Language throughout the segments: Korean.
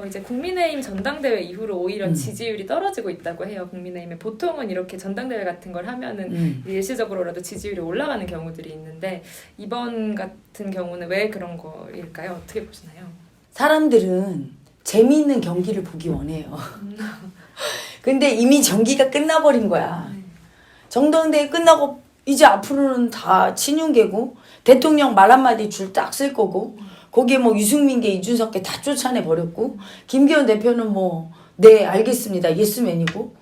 이제 국민의힘 전당대회 이후로 오히려 지지율이 떨어지고 있다고 해요. 국민의힘에 보통은 이렇게 전당대회 같은 걸 하면은 일시적으로라도 지지율이 올라가는 경우들이 있는데 이번 같은 경우는 왜 그런 거일까요? 어떻게 보시나요? 사람들은 재미있는 경기를 보기 원해요. 근데 이미 경기가 끝나버린 거야. 전당대회 끝나고 이제 앞으로는 다 친윤계고 대통령 말 한마디 줄 딱 쓸 거고 거기에 뭐 유승민계 이준석계 다 쫓아내 버렸고 김기현 대표는 뭐 네 알겠습니다 예스맨이고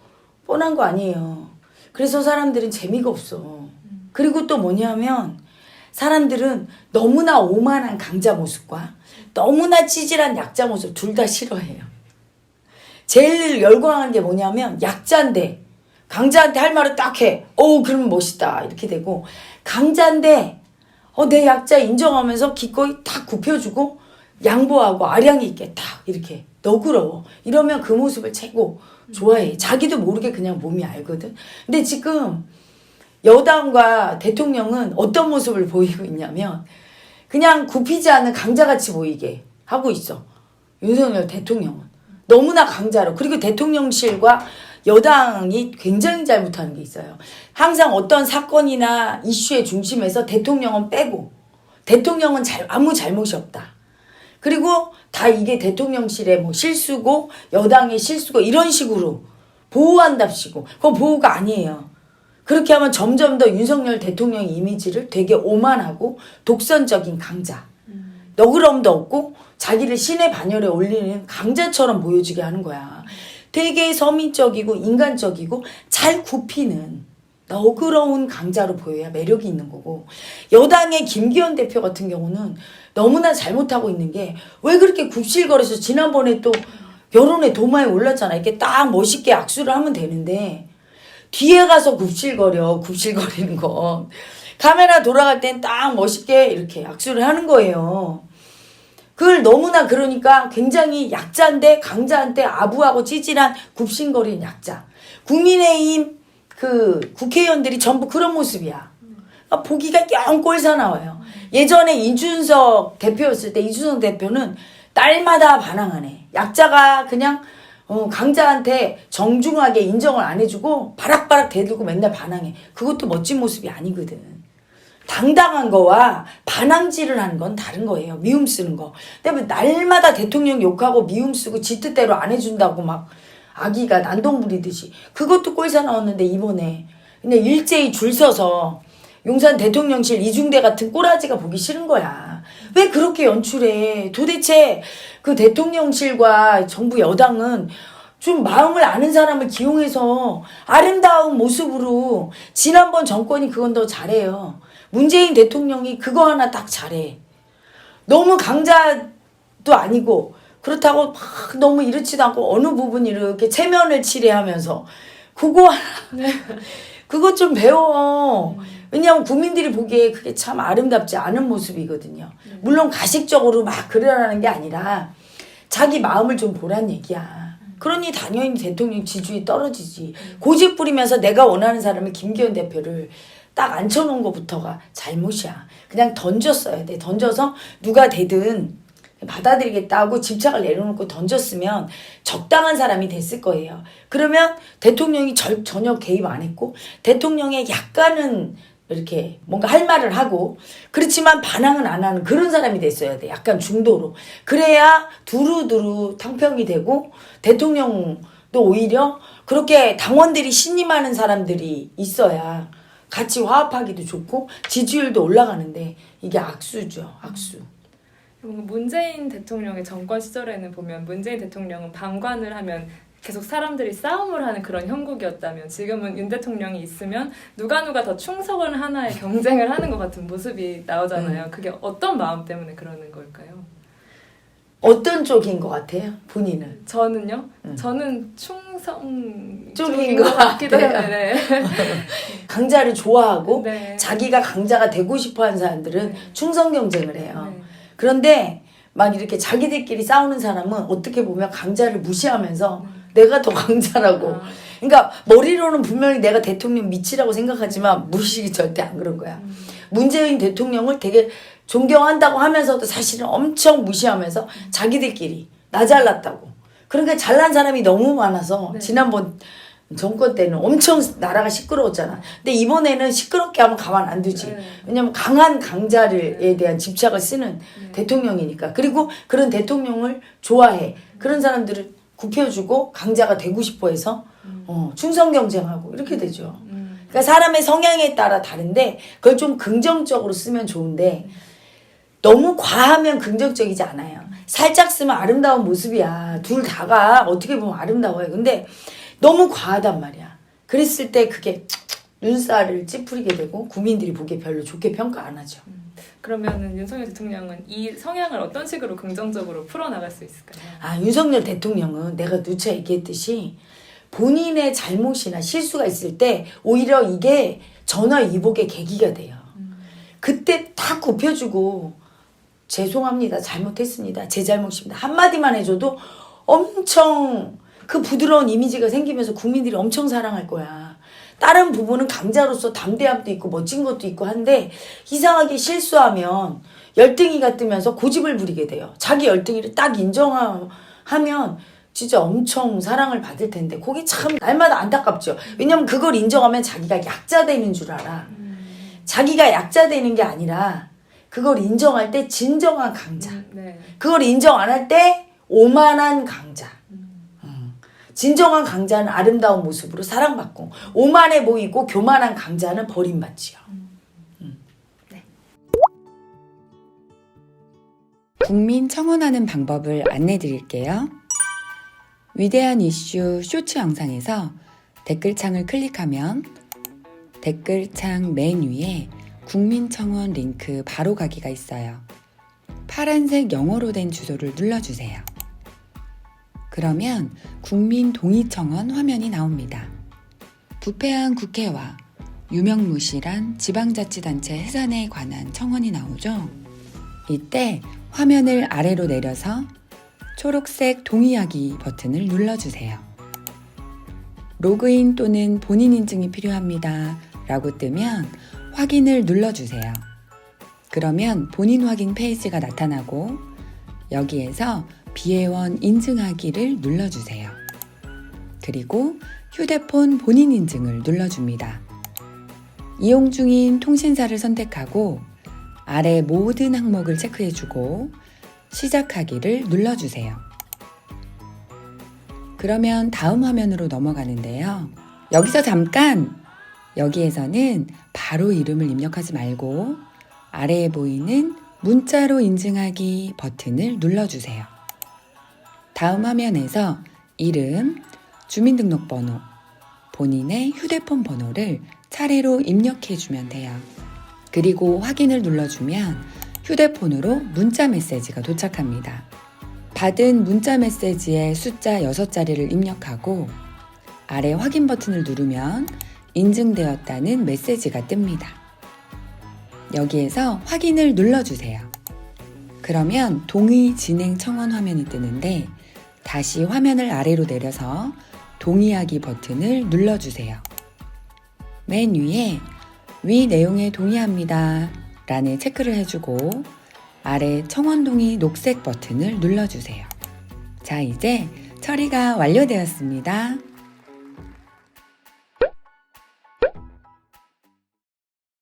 뻔한 거 아니에요. 그래서 사람들은 재미가 없어. 그리고 또 뭐냐면 사람들은 너무나 오만한 강자 모습과 너무나 찌질한 약자 모습 둘 다 싫어해요. 제일 열광한 게 뭐냐면 약자인데 강자한테 할 말을 딱 해. 그러면 멋있다 이렇게 되고 강자인데 내 약자 인정하면서 기꺼이 딱 굽혀주고 양보하고 아량이 있게 딱 이렇게 너그러워. 이러면 그 모습을 최고 좋아해. 자기도 모르게 그냥 몸이 알거든. 근데 지금 여당과 대통령은 어떤 모습을 보이고 있냐면 그냥 굽히지 않는 강자같이 보이게 하고 있어. 윤석열 대통령은. 너무나 강자로. 그리고 대통령실과 여당이 굉장히 잘못하는 게 있어요. 항상 어떤 사건이나 이슈의 중심에서 대통령은 빼고 대통령은 아무 잘못이 없다. 그리고 다 이게 대통령실의 뭐 실수고 여당의 실수고 이런 식으로 보호한답시고 그거 보호가 아니에요. 그렇게 하면 점점 더 윤석열 대통령 이미지를 되게 오만하고 독선적인 강자 너그러움도 없고 자기를 신의 반열에 올리는 강자처럼 보여지게 하는 거야. 되게 서민적이고 인간적이고 잘 굽히는 너그러운 강자로 보여야 매력이 있는 거고 여당의 김기현 대표 같은 경우는 너무나 잘못하고 있는 게 왜 그렇게 굽실거려서 지난번에 또 여론의 도마에 올랐잖아. 이렇게 딱 멋있게 악수를 하면 되는데 뒤에 가서 굽실거리는 거 카메라 돌아갈 땐 딱 멋있게 이렇게 악수를 하는 거예요. 그걸 너무나 그러니까 굉장히 약자인데 강자한테 아부하고 찌질한 굽신거리는 약자. 국민의힘 그 국회의원들이 전부 그런 모습이야. 보기가 영 꼴사나워요. 예전에 이준석 대표였을 때 이준석 대표는 딸마다 반항하네. 약자가 그냥 강자한테 정중하게 인정을 안 해주고 바락바락 대들고 맨날 반항해. 그것도 멋진 모습이 아니거든. 당당한 거와 반항질을 하는 건 다른 거예요. 미움 쓰는 거. 근데 날마다 대통령 욕하고 미움 쓰고 지 뜻대로 안 해준다고 막 아기가 난동 부리듯이 그것도 꼴사 나왔는데 이번에 그냥 일제히 줄 서서 용산 대통령실 이중대 같은 꼬라지가 보기 싫은 거야. 왜 그렇게 연출해? 도대체 그 대통령실과 정부 여당은 좀 마음을 아는 사람을 기용해서 아름다운 모습으로 지난번 정권이 그건 더 잘해요. 문재인 대통령이 그거 하나 딱 잘해. 너무 강자도 아니고 그렇다고 막 너무 이렇지도 않고 어느 부분 이렇게 체면을 칠해하면서 그거 하나 그거 좀 배워. 왜냐하면 국민들이 보기에 그게 참 아름답지 않은 모습이거든요. 물론 가식적으로 막 그러라는 게 아니라 자기 마음을 좀 보란 얘기야. 그러니 당연히 대통령 지지율이 떨어지지. 고집 부리면서 내가 원하는 사람을 김기현 대표를 딱 앉혀놓은 것부터가 잘못이야. 그냥 던졌어야 돼. 던져서 누가 되든 받아들이겠다 하고 집착을 내려놓고 던졌으면 적당한 사람이 됐을 거예요. 그러면 대통령이 전혀 개입 안 했고 대통령의 약간은 이렇게 뭔가 할 말을 하고 그렇지만 반항은 안 하는 그런 사람이 됐어야 돼. 약간 중도로. 그래야 두루두루 탕평이 되고 대통령도 오히려 그렇게 당원들이 신임하는 사람들이 있어야 같이 화합하기도 좋고 지지율도 올라가는데 이게 악수죠. 악수. 문재인 대통령의 정권 시절에는 보면 문재인 대통령은 방관을 하면 계속 사람들이 싸움을 하는 그런 형국이었다면 지금은 윤 대통령이 있으면 누가 더 충성을 하나의 경쟁을 하는 것 같은 모습이 나오잖아요. 그게 어떤 마음 때문에 그러는 걸까요? 어떤 쪽인 것 같아요? 본인은? 저는요? 저는 충성 쪽인 것 같기도 해요. 같아요. 강자를 좋아하고 네. 자기가 강자가 되고 싶어하는 사람들은 네. 충성 경쟁을 해요. 네. 그런데 막 이렇게 자기들끼리 싸우는 사람은 어떻게 보면 강자를 무시하면서 내가 더 강자라고. 그러니까 머리로는 분명히 내가 대통령 미치라고 생각하지만 무의식이 절대 안 그런 거야. 문재인 대통령을 되게 존경한다고 하면서도 사실은 엄청 무시하면서 자기들끼리 나 잘났다고. 그러니까 잘난 사람이 너무 많아서 네. 지난번 정권 때는 엄청 나라가 시끄러웠잖아. 근데 이번에는 시끄럽게 하면 가만 안 두지. 네. 왜냐면 강한 강자에 대한 집착을 쓰는 대통령이니까. 그리고 그런 대통령을 좋아해. 그런 사람들을 굽혀주고 강자가 되고 싶어 해서 충성 경쟁하고 이렇게 되죠. 그러니까 사람의 성향에 따라 다른데 그걸 좀 긍정적으로 쓰면 좋은데 너무 과하면 긍정적이지 않아요. 살짝 쓰면 아름다운 모습이야. 둘 다가 어떻게 보면 아름다워요. 근데 너무 과하단 말이야. 그랬을 때 그게 눈살을 찌푸리게 되고 국민들이 보기에 별로 좋게 평가 안 하죠. 그러면은 윤석열 대통령은 이 성향을 어떤 식으로 긍정적으로 풀어나갈 수 있을까요? 아, 윤석열 대통령은 내가 누차 얘기했듯이 본인의 잘못이나 실수가 있을 때 오히려 이게 전화위복의 계기가 돼요. 그때 다 굽혀주고 죄송합니다. 잘못했습니다. 제 잘못입니다. 한마디만 해줘도 엄청 그 부드러운 이미지가 생기면서 국민들이 엄청 사랑할 거야. 다른 부분은 강자로서 담대함도 있고 멋진 것도 있고 한데 이상하게 실수하면 열등이가 뜨면서 고집을 부리게 돼요. 자기 열등이를 딱 인정하면 진짜 엄청 사랑을 받을 텐데 그게 참 날마다 안타깝죠. 왜냐면 그걸 인정하면 자기가 약자 되는 줄 알아. 자기가 약자 되는 게 아니라 그걸 인정할 때 진정한 강자. 네. 그걸 인정 안 할 때 오만한 강자. 진정한 강자는 아름다운 모습으로 사랑받고 오만해 보이고 교만한 강자는 버림받지요. 국민 청원하는 방법을 안내 드릴게요. 위대한 이슈 쇼츠 영상에서 댓글창을 클릭하면 댓글창 맨 위에 국민 청원 링크 바로 가기가 있어요. 파란색 영어로 된 주소를 눌러주세요. 그러면 국민 동의 청원 화면이 나옵니다. 부패한 국회와 유명무실한 지방자치단체 해산에 관한 청원이 나오죠. 이때 화면을 아래로 내려서 초록색 동의하기 버튼을 눌러주세요. 로그인 또는 본인 인증이 필요합니다 라고 뜨면 확인을 눌러주세요. 그러면 본인 확인 페이지가 나타나고 여기에서 비회원 인증하기를 눌러주세요. 그리고 휴대폰 본인 인증을 눌러줍니다. 이용 중인 통신사를 선택하고 아래 모든 항목을 체크해주고 시작하기를 눌러주세요. 그러면 다음 화면으로 넘어가는데요. 여기서 잠깐! 여기에서는 바로 이름을 입력하지 말고 아래에 보이는 문자로 인증하기 버튼을 눌러주세요. 다음 화면에서 이름, 주민등록번호, 본인의 휴대폰 번호를 차례로 입력해주면 돼요. 그리고 확인을 눌러주면 휴대폰으로 문자 메시지가 도착합니다. 받은 문자 메시지의 숫자 6자리를 입력하고 아래 확인 버튼을 누르면 인증되었다는 메시지가 뜹니다. 여기에서 확인을 눌러주세요. 그러면 동의 진행 청원 화면이 뜨는데 다시 화면을 아래로 내려서 동의하기 버튼을 눌러주세요. 맨 위에 위 내용에 동의합니다 라는 체크를 해주고 아래 청원 동의 녹색 버튼을 눌러주세요. 자, 이제 처리가 완료되었습니다.